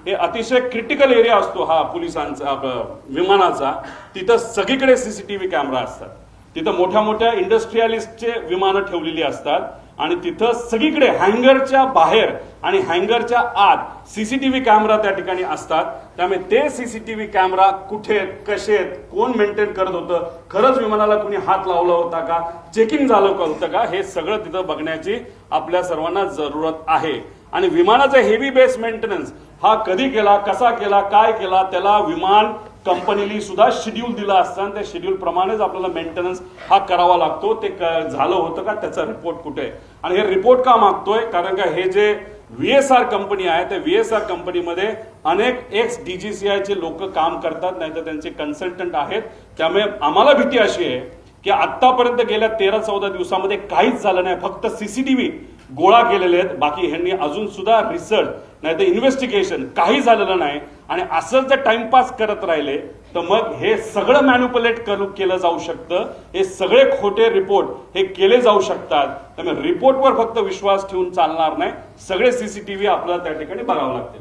हे अतिशय critical area असतो हा पोलिसांचा विमानाचा, तिथं सगळीकडे सीसीटीव्ही कॅमेरा असतात, तिथं मोठ्या मोठ्या इंडस्ट्रियलिस्टचे विमानं ठेवलेली असतात आणि तिथं सगळीकडे हँगरच्या बाहेर आणि हँगरच्या आत सीसीटीव्ही कॅमेरा त्या ठिकाणी असतात. त्यामुळे ते सीसीटीव्ही कॅमेरा कुठे कसे कोण मेंटेन करत होतं, खरंच विमानाला कुणी हात लावला होता का, चेकिंग झालं होतं का, हे सगळं तिथं बघण्याची आपल्या सर्वांना जरूरत आहे. आणि विमानाचा हेवी बेस मेंटेनन्स हा कधी केला, कसा केला, काय केला, त्याला विमान कंपनीने सुद्धा शेड्यूल दिला असतं आणि त्या शेड्यूल प्रमाणेच आपल्याला मेंटेनन्स हा करावा लागतो. ते झालं होतं का, त्याचा रिपोर्ट कुठे आहे. आणि हे रिपोर्ट का मागतोय, कारण का हे जे VSR कंपनी आहे त्या VSR कंपनीमध्ये अनेक एक्स DGCI चे लोक काम करतात, नाही तर त्यांचे कन्सल्टंट आहेत. त्यामुळे आम्हाला भीती अशी आहे की आतापर्यंत गेल्या 13-14 दिवसामध्ये काहीच झालं नाही, फक्त सीसीटीव्ही गोळा केलेले आहेत. बाकी ह्यांनी अजून सुद्धा रिसर्च नाही तर इन्व्हेस्टिगेशन काही झालेलं नाही. आणि असंच जर टाइमपास करत राहिले तर मग हे सगळं मॅन्युपुलेट केलं जाऊ शकतं, हे सगळे खोटे रिपोर्ट हे केले जाऊ शकतात. त्यामुळे रिपोर्टवर फक्त विश्वास ठेवून चालणार नाही, सगळे सीसीटीव्ही आपल्याला त्या ठिकाणी बघावं लागते.